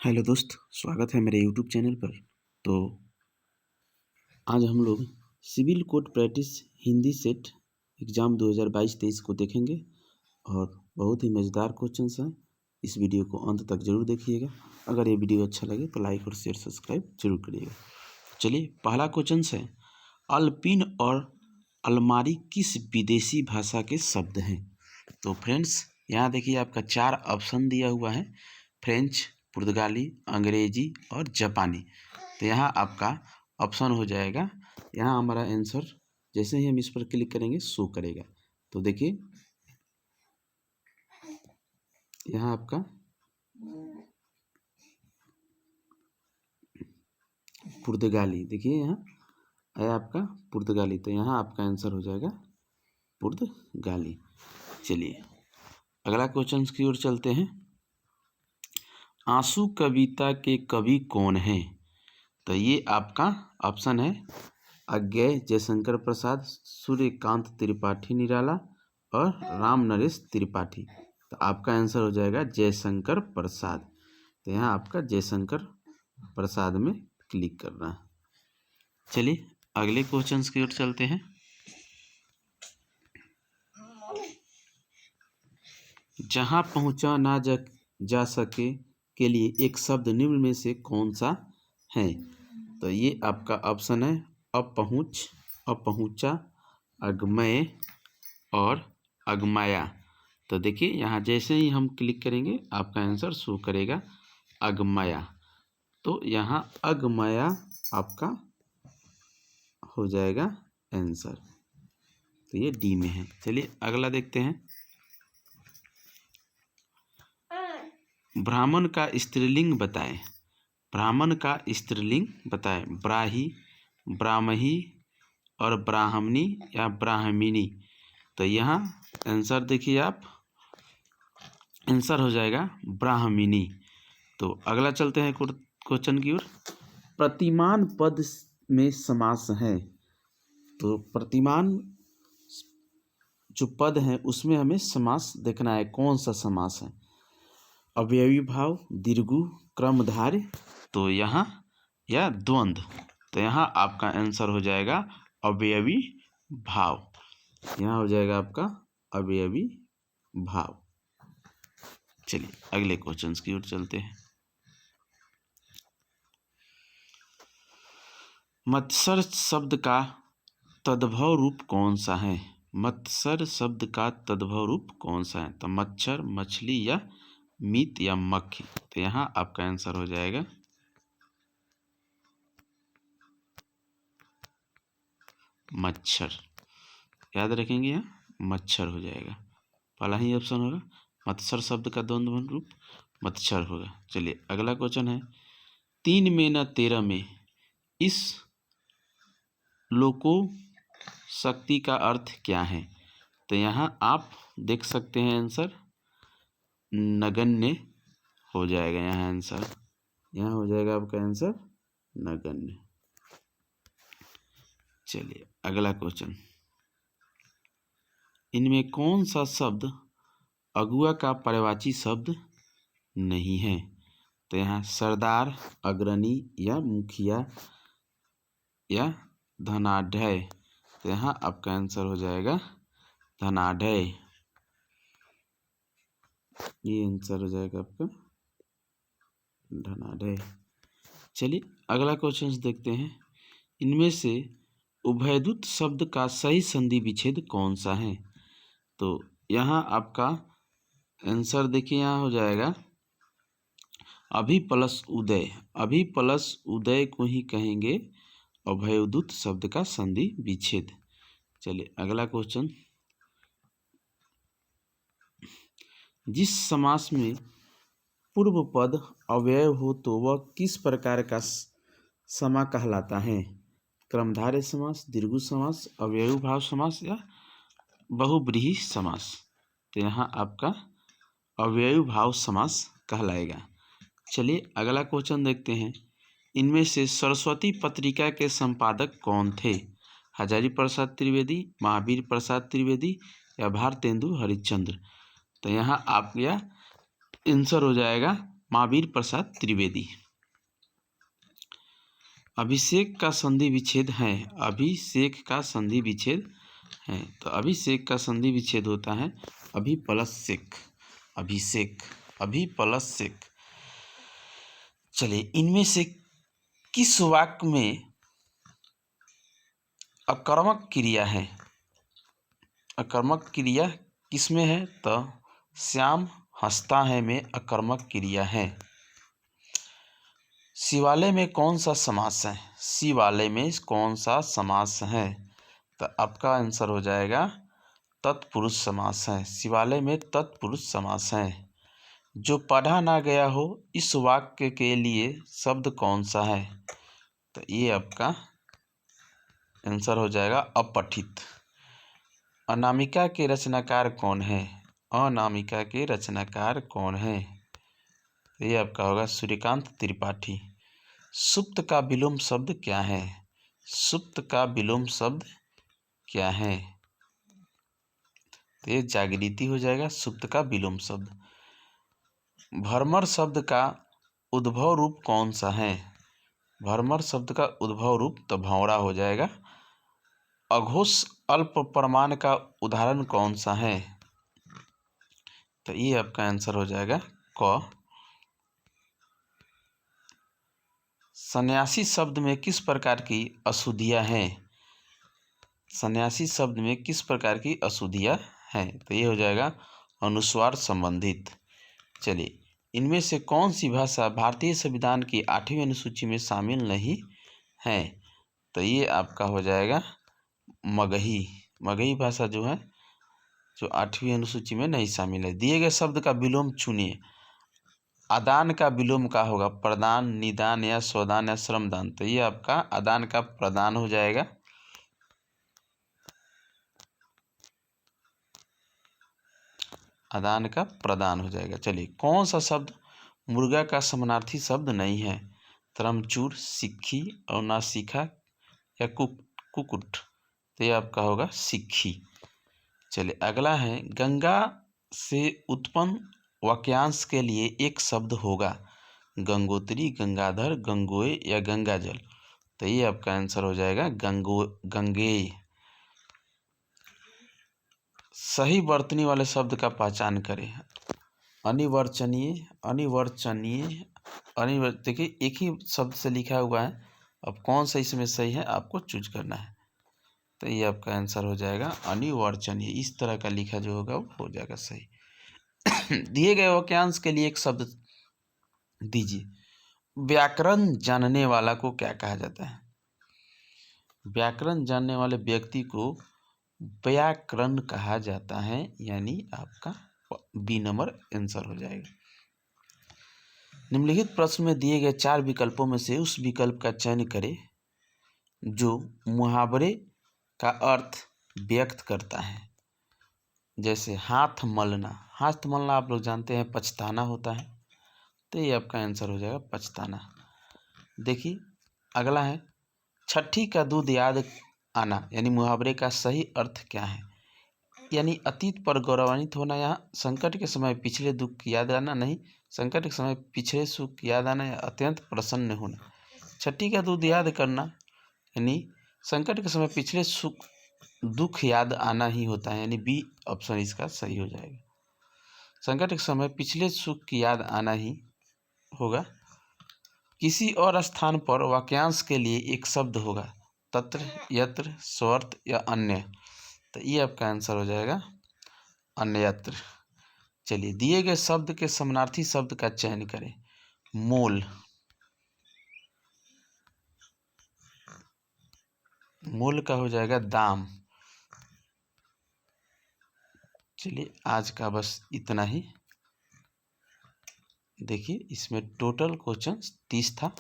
Hello दोस्त, स्वागत है मेरे यूट्यूब चैनल पर। तो आज हम लोग civil code practice Hindi set exam 2022-23 को देखेंगे और बहुत ही मज़ेदार क्वेश्चंस हैं। इस वीडियो को अंत तक जरूर देखिएगा। अगर ये वीडियो अच्छा लगे तो लाइक और शेयर सब्सक्राइब जरूर करिएगा। चलिए, पहला क्वेश्चन है, अल्पिन और अलमारी किस विदेशी भाषा के शब्द हैं? तो फ्रेंड्स, यहाँ देखिए आपका 4 ऑप्शन दिया हुआ है, फ्रेंच, पुर्तगाली, अंग्रेजी और जापानी। तो यहाँ आपका ऑप्शन हो जाएगा, यहाँ हमारा आंसर जैसे ही हम इस पर क्लिक करेंगे शो करेगा। तो देखिए यहाँ आपका पुर्तगाली, देखिए यहाँ आया आपका पुर्तगाली। तो यहाँ आपका आंसर हो जाएगा पुर्तगाली। चलिए अगला क्वेश्चन की ओर चलते हैं। आंसू कविता के कवि कौन हैं? तो ये आपका ऑप्शन है, अज्ञेय जयशंकर प्रसाद, सूर्यकांत त्रिपाठी निराला और राम नरेश त्रिपाठी। तो आपका आंसर हो जाएगा जयशंकर प्रसाद। तो यहाँ आपका जयशंकर प्रसाद में क्लिक करना है। चलिए अगले क्वेश्चंस की ओर चलते हैं। जहाँ पहुँचा ना जा सके के लिए एक शब्द निम्न में से कौन सा है? तो ये आपका ऑप्शन है, अपहुँच, अपहुँचा, अगमय और अगमाया। तो देखिए यहाँ जैसे ही हम क्लिक करेंगे आपका आंसर शो करेगा अगमाया। तो यहाँ अगमाया आपका हो जाएगा आंसर। तो ये डी में है। चलिए अगला देखते हैं। ब्राह्मण का स्त्रीलिंग बताएं। ब्राह्मण का स्त्रीलिंग बताएं। ब्राही, ब्राह्मही और ब्राह्मणी या ब्राह्मिणी। तो यहाँ आंसर देखिए आप, आंसर हो जाएगा ब्राह्मिणी। तो अगला चलते हैं क्वेश्चन की ओर। प्रतिमान पद में समास है। तो प्रतिमान जो पद है उसमें हमें समास देखना है, कौन सा समास है? अवयवी भाव, दीर्घु, क्रमधार्य, तो यहाँ या द्वंद्व। तो यहाँ आपका आंसर हो जाएगा अवयवी भाव। यहाँ हो जाएगा आपका अवयवी भाव। चलिए अगले क्वेश्चंस की ओर चलते हैं। मत्सर शब्द का तद्भव रूप कौन सा है? मत्सर शब्द का तद्भव रूप कौन सा है? तो मच्छर, मछली या मीत या मक्खी। तो यहाँ आपका आंसर हो जाएगा मच्छर। याद रखेंगे, यहाँ मच्छर हो जाएगा, पहला ही ऑप्शन होगा। मत्सर शब्द का द्वंद्व रूप मच्छर होगा। चलिए अगला क्वेश्चन है, 3 में न 13 में इस लोको शक्ति का अर्थ क्या है? तो यहाँ आप देख सकते हैं आंसर नगण्य हो जाएगा। यहाँ आंसर, यहाँ हो जाएगा आपका आंसर नगण्य। चलिए अगला क्वेश्चन, इनमें कौन सा शब्द अगुआ का पर्यायवाची शब्द नहीं है? तो यहाँ सरदार, अग्रणी या मुखिया या धनाढ़य। तो यहाँ आपका आंसर हो जाएगा धनाढ़य। ये आंसर हो जाएगा आपका धनाढ़य। चलिए अगला क्वेश्चन देखते हैं। इनमें से उभयदूत शब्द का सही संधि विच्छेद कौन सा है? तो यहाँ आपका आंसर देखिए, यहाँ हो जाएगा अभि प्लस उदय। अभि प्लस उदय को ही कहेंगे अभयदूत शब्द का संधि विच्छेद। चलिए अगला क्वेश्चन, जिस समास में पूर्व पद अव्यय हो तो वह किस प्रकार का समा कहलाता है? क्रमधारय समास, दीर्घु समास, अव्ययी भाव समास या बहुब्रीहि समास। तो यहाँ आपका अव्ययी भाव समास कहलाएगा। चलिए अगला क्वेश्चन देखते हैं। इनमें से सरस्वती पत्रिका के संपादक कौन थे? हजारी प्रसाद त्रिवेदी, महावीर प्रसाद त्रिवेदी या भारतेंदु हरिश्चंद्र। तो यहाँ आपका आंसर हो जाएगा महावीर प्रसाद त्रिवेदी। अभिषेक का संधि विच्छेद है। अभिषेक का संधि विच्छेद है, तो अभिषेक का संधि विच्छेद होता है अभि प्लस सेक। अभिषेक, अभि प्लस सेक। चलिए, इनमें से किस वाक्य में अकर्मक क्रिया है? अकर्मक क्रिया किसमें है? तो श्याम हंसता है में अकर्मक क्रिया है। शिवालय में कौन सा समास है? शिवालय में कौन सा समास है? तो आपका आंसर हो जाएगा तत्पुरुष समास है। शिवालय में तत्पुरुष समास है। जो पढ़ा ना गया हो इस वाक्य के लिए शब्द कौन सा है? तो ये आपका आंसर हो जाएगा अपठित। अनामिका के रचनाकार कौन है? अनामिका के रचनाकार कौन है? ये आपका होगा सूर्यकांत त्रिपाठी। सुप्त का विलोम शब्द क्या है? सुप्त का विलोम शब्द क्या है? तो ये जागृति हो जाएगा सुप्त का विलोम शब्द। भ्रमर शब्द का उद्भव रूप कौन सा है? भ्रमर शब्द का उद्भव रूप तो भौरा हो जाएगा। अघोष अल्प प्रमाण का उदाहरण कौन सा है? तो ये आपका आंसर हो जाएगा क। सन्यासी शब्द में किस प्रकार की अशुद्धियां हैं? सन्यासी शब्द में किस प्रकार की अशुद्धियां हैं? तो ये हो जाएगा अनुस्वार संबंधित। चलिए, इनमें से कौन सी भाषा भारतीय संविधान की 8वीं अनुसूची में शामिल नहीं है? तो ये आपका हो जाएगा मगही। मगही भाषा जो है जो 8वीं अनुसूची में नहीं शामिल है। दिए गए शब्द का विलोम चुनिए। आदान का विलोम का होगा प्रदान, निदान या स्वदान या श्रमदान। तो ये आपका आदान का प्रदान हो जाएगा। आदान का प्रदान हो जाएगा। चलिए, कौन सा शब्द मुर्गा का समानार्थी शब्द नहीं है? त्रमचूर, सिक्खी और नासिका या कुकुट। तो ये आपका होगा सिक्खी। चलिए, अगला है गंगा से उत्पन्न वाक्यांश के लिए एक शब्द होगा। गंगोत्री, गंगाधर, गंगोय या गंगाजल। तो ये आपका आंसर हो जाएगा गंगेय। सही वर्तनी वाले शब्द का पहचान करें। अनिर्वचनीय, अनिर्वचनीय, देखिए एक ही शब्द से लिखा हुआ है, अब कौन सा इसमें सही है आपको चूज करना है। तो ये आपका आंसर हो जाएगा अनिर्वचनीय। इस तरह का लिखा जो होगा वो हो जाएगा सही। दिए गए वाक्यांश के लिए एक शब्द दीजिए। व्याकरण जानने वाला को क्या कहा जाता है? व्याकरण जानने वाले व्यक्ति को व्याकरण कहा जाता है, यानी आपका बी नंबर आंसर हो जाएगा। निम्नलिखित प्रश्न में दिए गए 4 विकल्पों में से उस विकल्प का चयन करें जो मुहावरे का अर्थ व्यक्त करता है। जैसे हाथ मलना। हाथ मलना आप लोग जानते हैं पछताना होता है, तो ये आपका आंसर हो जाएगा पछताना। देखिए, अगला है छठी का दूध याद आना, यानी मुहावरे का सही अर्थ क्या है? यानी अतीत पर गौरवान्वित होना, यहाँ संकट के समय पिछले दुख की याद आना नहीं, संकट के समय पिछले सुख की याद आना या अत्यंत प्रसन्न होना। छठी का दूध याद करना यानी संकट के समय पिछले सुख दुख याद आना ही होता है, यानी बी ऑप्शन इसका सही हो जाएगा। संकट के समय पिछले सुख की याद आना ही होगा। किसी और स्थान पर वाक्यांश के लिए एक शब्द होगा। तत्र, यत्र, स्वर्थ या अन्य। तो ये आपका आंसर हो जाएगा अन्यत्र। चलिए, दिए गए शब्द के समानार्थी शब्द का चयन करें। मोल। मोल का हो जाएगा दाम। चलिए, आज का बस इतना ही। देखिए, इसमें टोटल क्वेश्चन 30 था।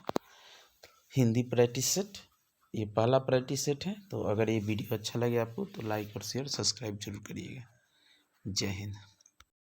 हिंदी प्रैक्टिस सेट, ये पहला प्रैक्टिस सेट है। तो अगर ये वीडियो अच्छा लगे आपको तो लाइक और शेयर सब्सक्राइब जरूर करिएगा। जय हिंद।